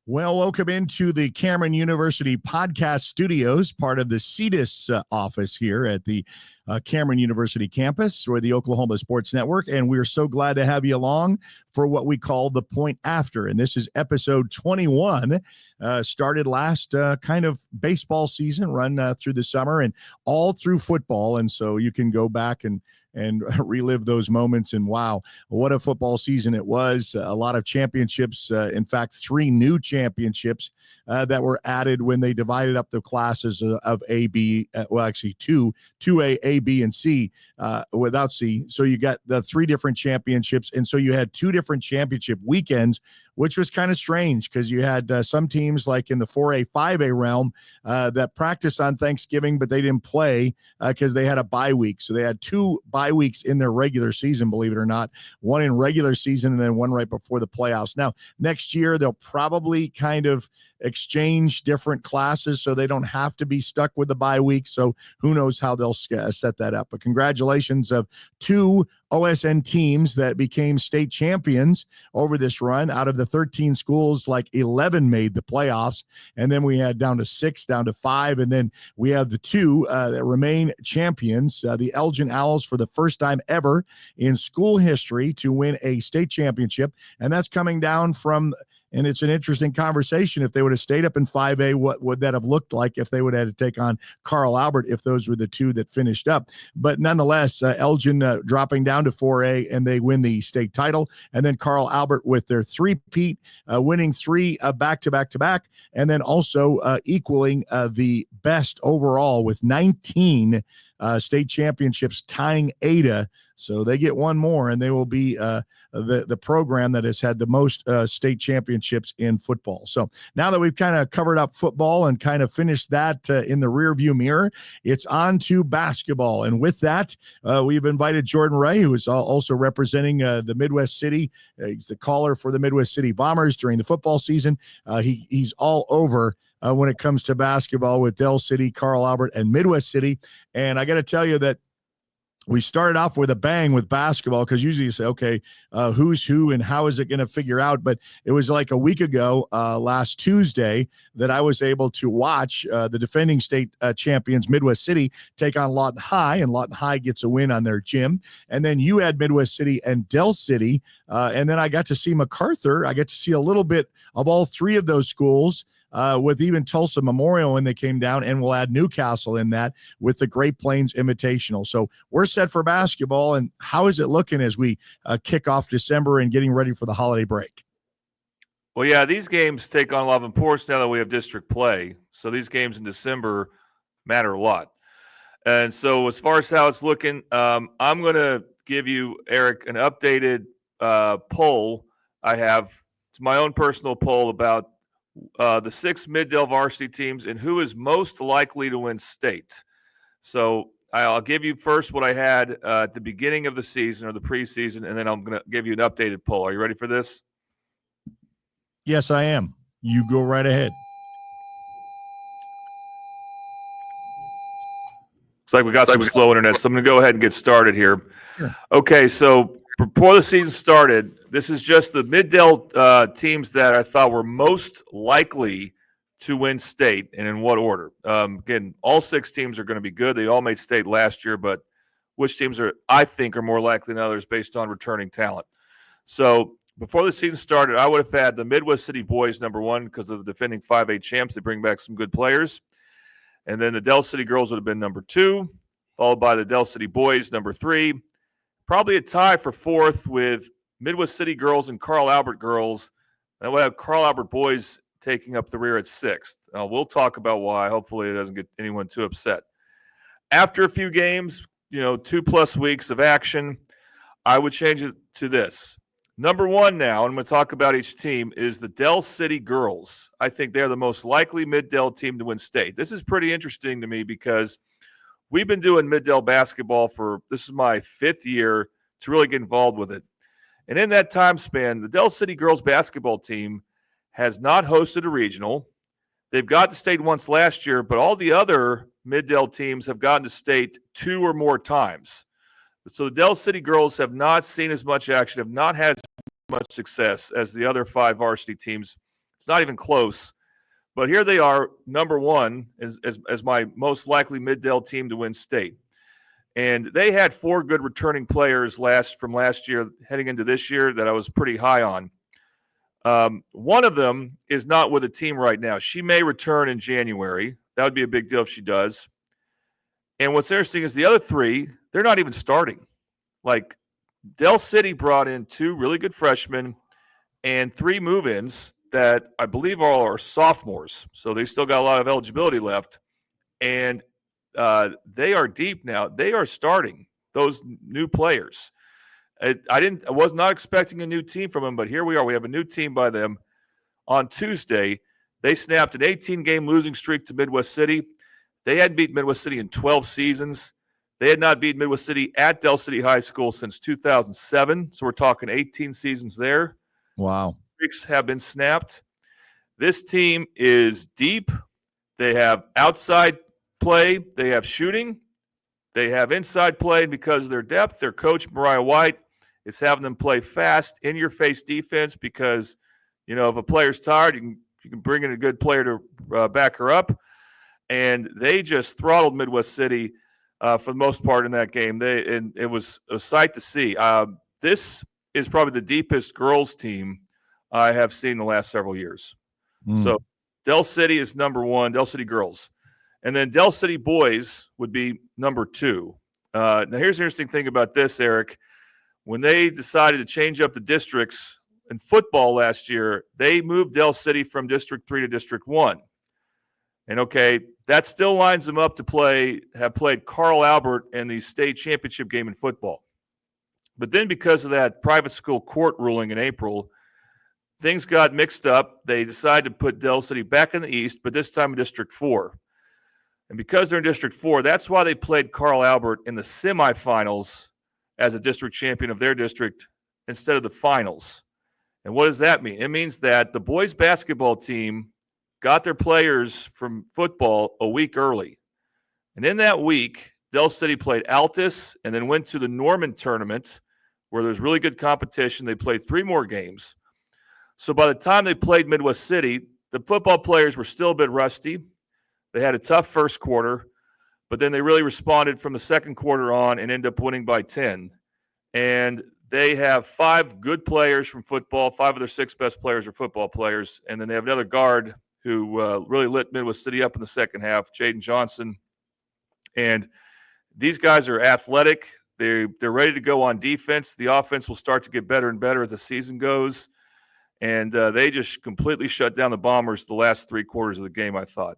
Well, welcome into the Cameron University podcast studios, part of the CETUS office here at the Cameron University campus or the Oklahoma Sports Network. And we're so glad to have you along for what we call the Point After. And this is episode 21, started last kind of baseball season, run through the summer and all through football. And so you can go back and relive those moments. And wow, what a football season it was. A lot of championships. In fact, 3 new championships that were added when they divided up the classes of A, B, well, actually 2A, A, B, and C without C. So you got the 3 different championships. And so you had 2 different championship weekends, which was kind of strange because you had some teams like in the 4A, 5A realm that practiced on Thanksgiving, but they didn't play because they had a bye week. So they had 2 bye weeks in their regular season, believe it or not, one in regular season and then one right before the playoffs. Now, next year, they'll probably kind of exchange different classes so they don't have to be stuck with the bye week. So who knows how they'll set that up. But congratulations of 2 OSN teams that became state champions over this run. Out of the 13 schools, like 11 made the playoffs. And then we had down to 6, down to 5. And then we have the 2 that remain champions, the Elgin Owls, for the first time ever in school history to win a state championship. And that's coming down from, and it's an interesting conversation. If they would have stayed up in 5A, what would that have looked like if they would have had to take on Carl Albert if those were the 2 that finished up? But nonetheless, Elgin dropping down to 4A, and they win the state title. And then Carl Albert with their 3-peat, winning 3 back-to-back-to-back, and then also equaling the best overall with 19 state championships, tying Ada. So they get one more, and they will be the program that has had the most state championships in football. So now that we've kind of covered up football and kind of finished that in the rearview mirror, it's on to basketball. And with that, we've invited Jordan Ray, who is also representing the Midwest City. He's the caller for the Midwest City Bombers during the football season. He's all over when it comes to basketball with Dell City, Carl Albert, and Midwest City. And I got to tell you that we started off with a bang with basketball because usually you say, okay, who's who and how is it going to figure out? But it was like a week ago, last Tuesday, that I was able to watch the defending state champions, Midwest City, take on Lawton High, and Lawton High gets a win on their gym. And then you had Midwest City and Dell City. And then I got to see MacArthur. I get to see a little bit of all 3 of those schools. With even Tulsa Memorial when they came down, and we'll add Newcastle in that with the Great Plains Invitational. So we're set for basketball. And how is it looking as we kick off December and getting ready for the holiday break? Well, yeah, these games take on a lot of importance now that we have district play. So these games in December matter a lot. And so as far as how it's looking, I'm going to give you, Eric, an updated poll I have. It's my own personal poll about the 6 Mid-Del varsity teams and who is most likely to win state. So I'll give you first what I had at the beginning of the season or the preseason, and then I'm going to give you an updated poll. Are you ready for this? Yes, I am. You go right ahead. Looks like we got some slow internet, so I'm going to go ahead and get started here. Sure. Okay, so before the season started, this is just the Mid-Del teams that I thought were most likely to win state, and in what order. Again, all 6 teams are going to be good. They all made state last year, but which teams I think are more likely than others based on returning talent. So before the season started, I would have had the Midwest City boys number 1 because of the defending 5A champs. They bring back some good players. And then the Dell City girls would have been number 2, followed by the Dell City boys number 3. Probably a tie for 4th with Midwest City girls and Carl Albert girls. And we'll have Carl Albert boys taking up the rear at 6th. We'll talk about why. Hopefully it doesn't get anyone too upset. After a few games, 2+ weeks of action, I would change it to this. Number 1 now, and I'm going to talk about each team, is the Dell City girls. I think they're the most likely Mid-Del team to win state. This is pretty interesting to me because we've been doing Mid-Del basketball this is my 5th year to really get involved with it. And in that time span, the Dell City girls basketball team has not hosted a regional. They've got to state once last year, but all the other Mid-Del teams have gotten to state 2 or more times. So the Dell City girls have not seen as much action, have not had as much success as the other 5 varsity teams It's not even close. But here they are, number one, as my most likely Mid-Del team to win state. And they had 4 good returning players from last year heading into this year that I was pretty high on. One of them is not with a team right now. She may return in January. That would be a big deal if she does. And what's interesting is the other 3, they're not even starting. Like Del City brought in 2 really good freshmen and 3 move-ins that I believe all are sophomores. So they still got a lot of eligibility left. And they are deep now. They are starting those new players. I was not expecting a new team from them, but here we are. We have a new team by them. On Tuesday, they snapped an 18-game losing streak to Midwest City. They hadn't beaten Midwest City in 12 seasons. They had not beaten Midwest City at Del City High School since 2007. So we're talking 18 seasons there. Wow. Streaks have been snapped. This team is deep. They have outside play. They have shooting. They have inside play because of their depth. Their coach, Mariah White, is having them play fast, in-your-face defense because, if a player's tired, you can bring in a good player to back her up. And they just throttled Midwest City for the most part in that game. And it was a sight to see. This is probably the deepest girls team I have seen the last several years. So Del City is number 1, Del City girls. And then Del City boys would be number 2. Now, here's the interesting thing about this, Eric. When they decided to change up the districts in football last year, they moved Del City from District 3 to District 1. And, okay, that still lines them up to have played Carl Albert in the state championship game in football. But then because of that private school court ruling in April, things got mixed up. They decided to put Del City back in the East, but this time in District 4. And because they're in District 4, that's why they played Carl Albert in the semifinals as a district champion of their district instead of the finals. And what does that mean? It means that the boys basketball team got their players from football a week early. And in that week, Del City played Altus and then went to the Norman tournament where there's really good competition. They played 3 more games. So by the time they played Midwest City, the football players were still a bit rusty. They had a tough first quarter, but then they really responded from the second quarter on and ended up winning by 10. And they have 5 good players from football. 5 of their 6 best players are football players. And then they have another guard who really lit Midwest City up in the second half, Jaden Johnson. And these guys are athletic. They're ready to go on defense. The offense will start to get better and better as the season goes. And they just completely shut down the Bombers the last 3 quarters of the game, I thought.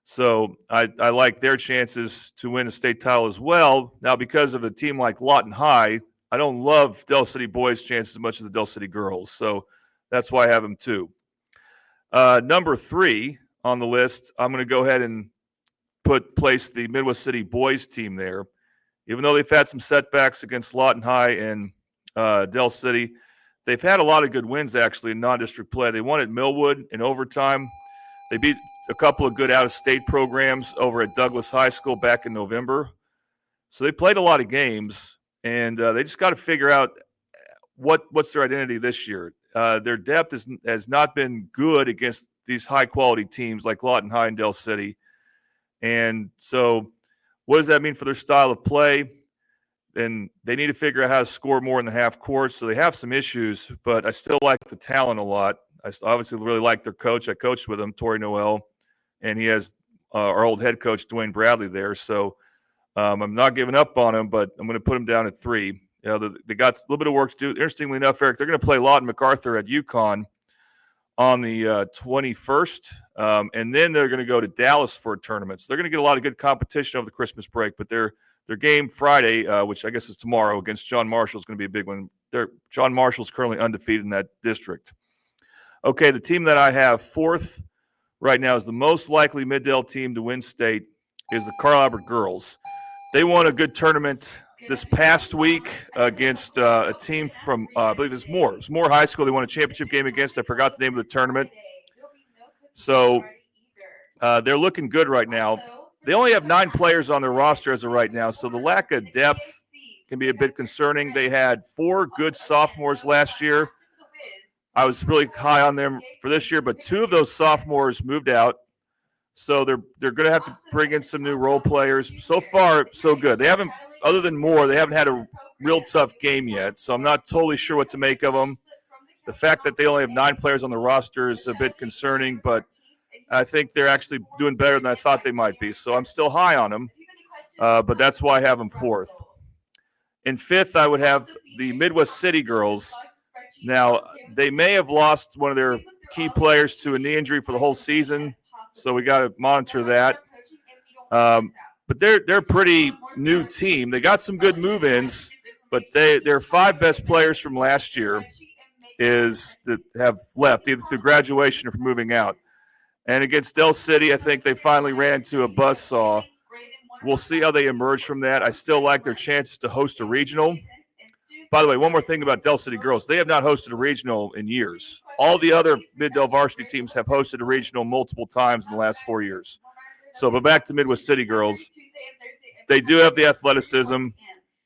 So I like their chances to win a state title as well. Now, because of a team like Lawton High, I don't love Del City boys' chances as much as the Del City girls. So that's why I have them too. Number 3 on the list, I'm going to go ahead and place the Midwest City boys team there. Even though they've had some setbacks against Lawton High and Del City, they've had a lot of good wins, actually, in non-district play. They won at Millwood in overtime. They beat a couple of good out-of-state programs over at Douglas High School back in November. So they played a lot of games, and they just got to figure out what's their identity this year. Their depth has not been good against these high-quality teams like Lawton High and Del City. And so what does that mean for their style of play? And they need to figure out how to score more in the half court. So they have some issues, but I still like the talent a lot. I obviously really like their coach. I coached with him, Tori Noel, and he has our old head coach, Dwayne Bradley, there. So I'm not giving up on him, but I'm going to put him down at 3. They got a little bit of work to do. Interestingly enough, Eric, they're going to play Lawton MacArthur at UConn on the 21st, and then they're going to go to Dallas for a tournament. So they're going to get a lot of good competition over the Christmas break, but their game Friday, which I guess is tomorrow, against John Marshall is going to be a big one. John Marshall's currently undefeated in that district. Okay, the team that I have 4th right now is the most likely Mid-Del team to win state is the Carl Albert girls. They won a good tournament this past week against a team from, I believe it's Moore. It's Moore High School. They won a championship game against. I forgot the name of the tournament. So they're looking good right now. They only have 9 players on their roster as of right now, so the lack of depth can be a bit concerning. They had 4 good sophomores last year, I was really high on them for this year, but two of those sophomores moved out. So they're going to have to bring in some new role players. So far, so good. They haven't, other than Moore, they haven't had a real tough game yet. So I'm not totally sure what to make of them. The fact that they only have 9 players on the roster is a bit concerning, but I think they're actually doing better than I thought they might be. So I'm still high on them, but that's why I have them 4th. In 5th, I would have the Midwest City Girls. Now, they may have lost one of their key players to a knee injury for the whole season, so we got to monitor that. But they're a pretty new team. They got some good move-ins, but their 5 best players from last year that have left either through graduation or from moving out. And against Del City, I think they finally ran into a buzzsaw. We'll see how they emerge from that. I still like their chances to host a regional. By the way, one more thing about Del City girls. They have not hosted a regional in years. All the other Mid-Del varsity teams have hosted a regional multiple times in the last 4 years. So, but back to Midwest City girls. They do have the athleticism,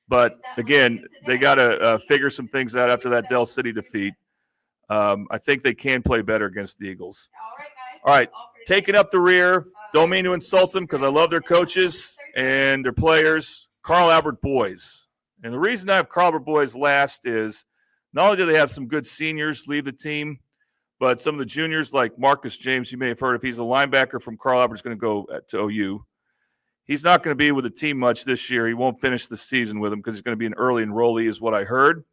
but again, they got to figure some things out after that Del City defeat. I think they can play better against the Eagles. All right, taking up the rear. Don't mean to insult them because I love their coaches and their players. Carl Albert boys. And the reason I have Carl Albert boys last is not only do they have some good seniors leave the team, but some of the juniors like Marcus James, you may have heard of. He's a linebacker from Carl Albert, is going to go to OU. He's not going to be with the team much this year. He won't finish the season with them because he's going to be an early enrollee is what I heard.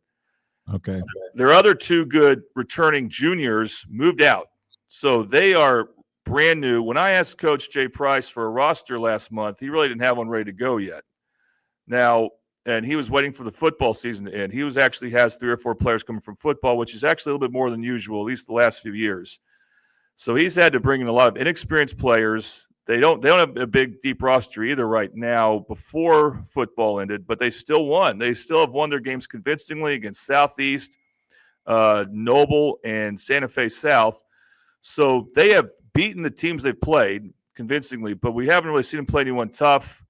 Okay. Their other 2 good returning juniors moved out. So they are brand new. When I asked Coach Jay Price for a roster last month, he really didn't have one ready to go yet. Now, and he was waiting for the football season to end. He actually has 3 or 4 players coming from football, which is actually a little bit more than usual, at least the last few years. So he's had to bring in a lot of inexperienced players. They don't have a big, deep roster either right now before football ended, but they still won. They still have won their games convincingly against Southeast, Noble, and Santa Fe South. So they have beaten the teams they've played convincingly, but we haven't really seen them play anyone tough.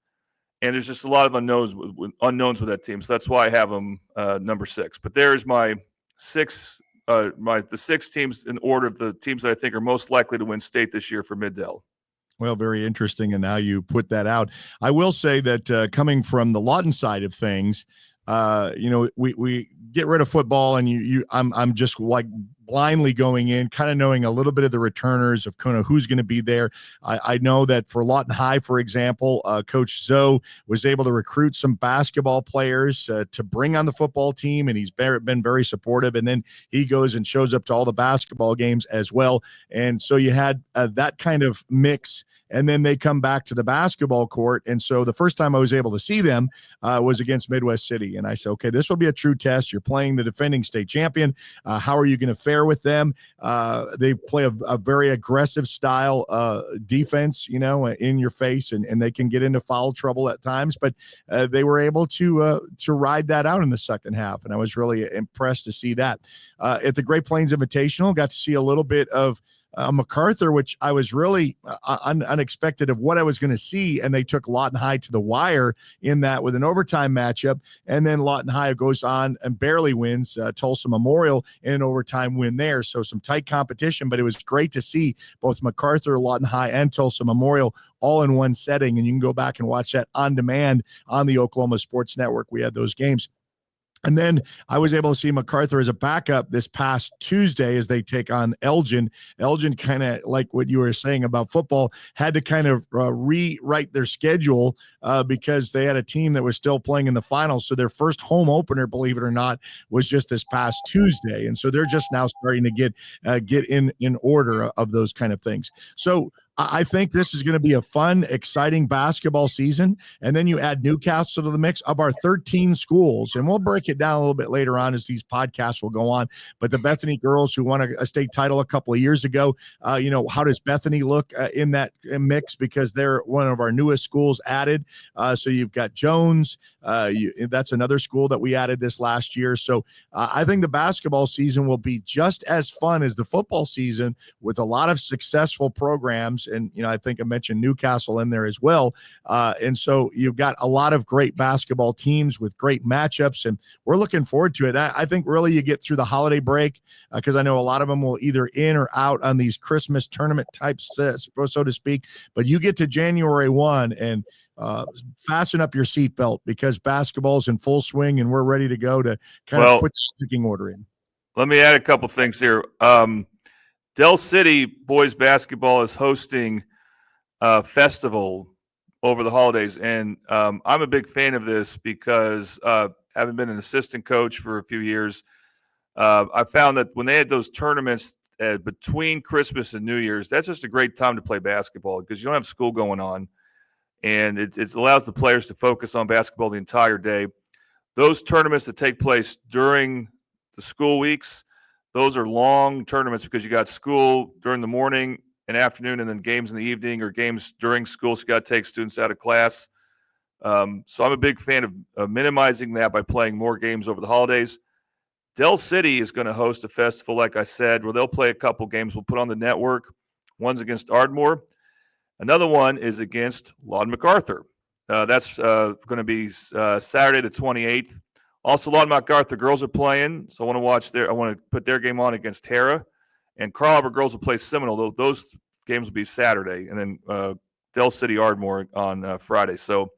And there's just a lot of unknowns with that team. So that's why I have them number 6. But there's my 6, the 6 teams in order of the teams that I think are most likely to win state this year for Mid-Del. Well, very interesting. And how you put that out. I will say that coming from the Lawton side of things, we get rid of football and I'm just like blindly going in, kind of knowing a little bit of the returners of kind of who's going to be there. I know that for Lawton High, for example, Coach Zoe was able to recruit some basketball players to bring on the football team, and he's been very supportive. And then he goes and shows up to all the basketball games as well. And so you had that kind of mix. And then they come back to the basketball court. And so the first time I was able to see them was against Midwest City. And I said, okay, this will be a true test. You're playing the defending state champion. How are you going to fare with them? They play a very aggressive style defense, in your face, and they can get into foul trouble at times. But they were able to ride that out in the second half. And I was really impressed to see that. At the Great Plains Invitational, got to see a little bit of MacArthur, which I was really unexpected of what I was going to see. And they took Lawton High to the wire in that with an overtime matchup. And then Lawton High goes on and barely wins Tulsa Memorial in an overtime win there. So some tight competition, but it was great to see both MacArthur, Lawton High, and Tulsa Memorial all in one setting. And you can go back and watch that on demand on the Oklahoma Sports Network. We had those games. And then I was able to see MacArthur as a backup this past Tuesday as they take on Elgin. Elgin, kind of like what you were saying about football, had to kind of rewrite their schedule because they had a team that was still playing in the finals. So their first home opener, believe it or not, was just this past Tuesday. And so they're just now starting to get in order of those kind of things. So I think this is going to be a fun, exciting basketball season. And then you add Newcastle to the mix of our 13 schools. And we'll break it down a little bit later on as these podcasts will go on. But the Bethany girls who won a state title a couple of years ago, how does Bethany look in that mix? Because they're one of our newest schools added. So you've got Jones. That's another school that we added this last year. So I think the basketball season will be just as fun as the football season with a lot of successful programs. teams. And, I think I mentioned Newcastle in there as well. And so you've got a lot of great basketball teams with great matchups, and we're looking forward to it. I think really you get through the holiday break because I know a lot of them will either in or out on these Christmas tournament types, so to speak. But you get to January 1 and fasten up your seatbelt because basketball's in full swing and we're ready to go to kind of put the sticking order in. Let me add a couple things here. Del City boys basketball is hosting a festival over the holidays, and I'm a big fan of this because having been an assistant coach for a few years, I found that when they had those tournaments between Christmas and New Year's, that's just a great time to play basketball because you don't have school going on, and it allows the players to focus on basketball the entire day. Those tournaments that take place during the school weeks, those are long tournaments because you got school during the morning and afternoon and then games in the evening or games during school. So you got to take students out of class. So I'm a big fan of minimizing that by playing more games over the holidays. Del City is going to host a festival, like I said, where they'll play a couple games. We'll put on the network. One's against Ardmore. Another one is against Lawton MacArthur. That's going to be Saturday the 28th. Also, Lawton MacArthur girls are playing, so I want to put their game on against Tara. And Carl Albert girls will play Seminole. Those games will be Saturday. And then Del City Ardmore on Friday. So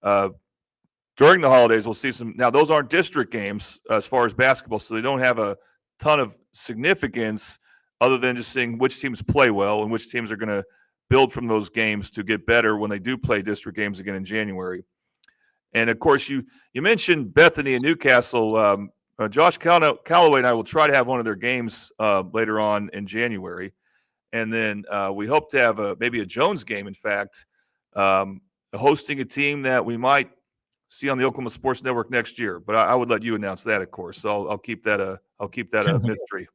during the holidays, we'll see some. Now, those aren't district games as far as basketball, so they don't have a ton of significance other than just seeing which teams play well and which teams are going to build from those games to get better when they do play district games again in January. And, of course, you mentioned Bethany and Newcastle. Josh Calloway and I will try to have one of their games later on in January. And then we hope to have maybe a Jones game, in fact, hosting a team that we might see on the Oklahoma Sports Network next year. But I would let you announce that, of course. So I'll keep that a mystery.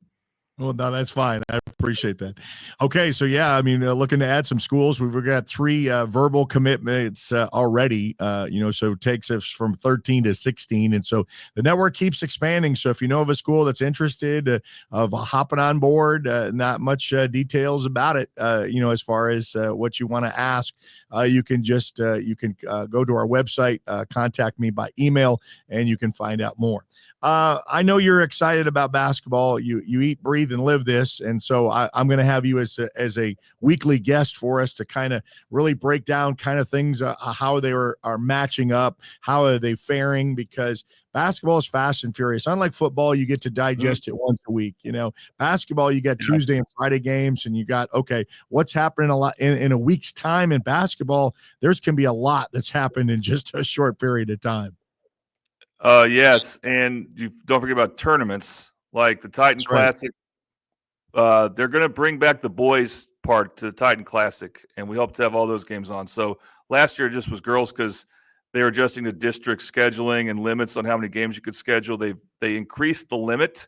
Well, no, that's fine. I appreciate that. Okay, so yeah, I mean, looking to add some schools. We've got 3 verbal commitments already. So it takes us from 13 to 16, and so the network keeps expanding. So if you know of a school that's interested of hopping on board, not much details about it. As far as what you want to ask, you can just go to our website, contact me by email, and you can find out more. I know you're excited about basketball. You eat, breathe, and live this, and so I'm going to have you as a weekly guest for us to kind of really break down kind of things, how they are matching up, how are they faring, because basketball is fast and furious. Unlike football, you get to digest it once a week. Basketball, you got Tuesday and Friday games, and you got, what's happening a lot in a week's time in basketball. There's can be a lot that's happened in just a short period of time. Yes, and you don't forget about tournaments like the Titan Classic. They're going to bring back the boys part to the Titan Classic, and we hope to have all those games on. So last year it just was girls because they were adjusting the district scheduling and limits on how many games you could schedule. They increased the limit,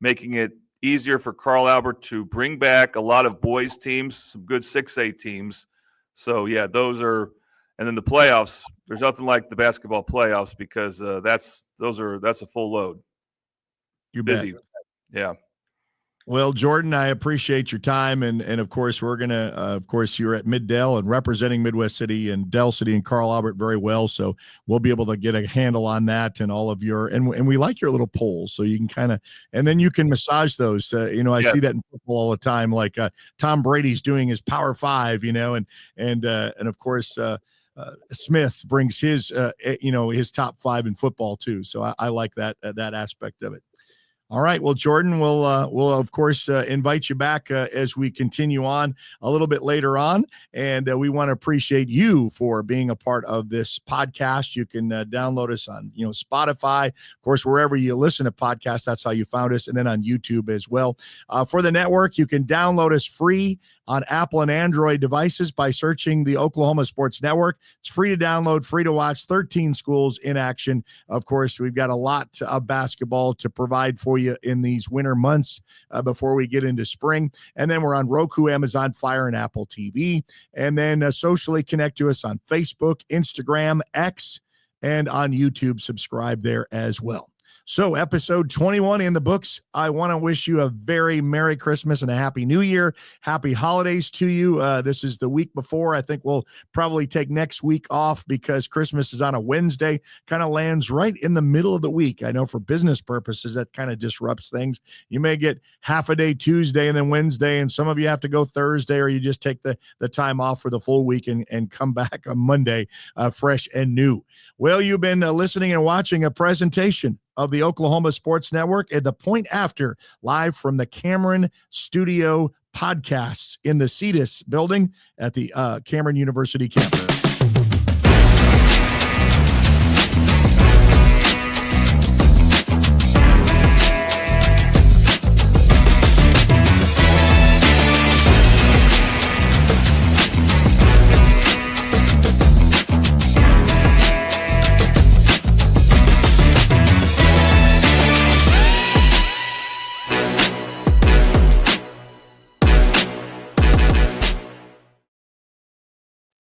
making it easier for Carl Albert to bring back a lot of boys teams, some good 6A teams. So yeah, those are. And then the playoffs, there's nothing like the basketball playoffs because that's a full load. You're busy. Bet. Yeah. Well, Jordan, I appreciate your time. And of course, we're going to, of course, you're at Mid-Del and representing Midwest City and Del City and Carl Albert very well. So we'll be able to get a handle on that and all of your, and we like your little polls. So you can kind of, and then you can massage those. I see that in football all the time, like Tom Brady's doing his Power 5, and of course, Smith brings his, his top 5 in football too. So I like that aspect of it. All right. Well, Jordan, we'll of course invite you back as we continue on a little bit later on, and we want to appreciate you for being a part of this podcast. You can download us on Spotify, of course, wherever you listen to podcasts. That's how you found us, and then on YouTube as well. For the network, you can download us free on Apple and Android devices by searching the Oklahoma Sports Network. It's free to download, free to watch. 13 schools in action. Of course, we've got a lot of basketball to provide for you in these winter months before we get into spring. And then we're on Roku, Amazon Fire, and Apple TV. And then socially connect to us on Facebook, Instagram, X, and on YouTube. Subscribe there as well. So, episode 21 in the books. I want to wish you a very Merry Christmas and a Happy New Year. Happy holidays to you. This is the week before. I think we'll probably take next week off because Christmas is on a Wednesday, kind of lands right in the middle of the week. I know for business purposes, that kind of disrupts things. You may get half a day Tuesday and then Wednesday, and some of you have to go Thursday, or you just take the time off for the full week and come back on Monday fresh and new. Well, you've been listening and watching a presentation of the Oklahoma Sports Network at the Point After, live from the Cameron Studio Podcasts in the Cetus building at the Cameron University campus.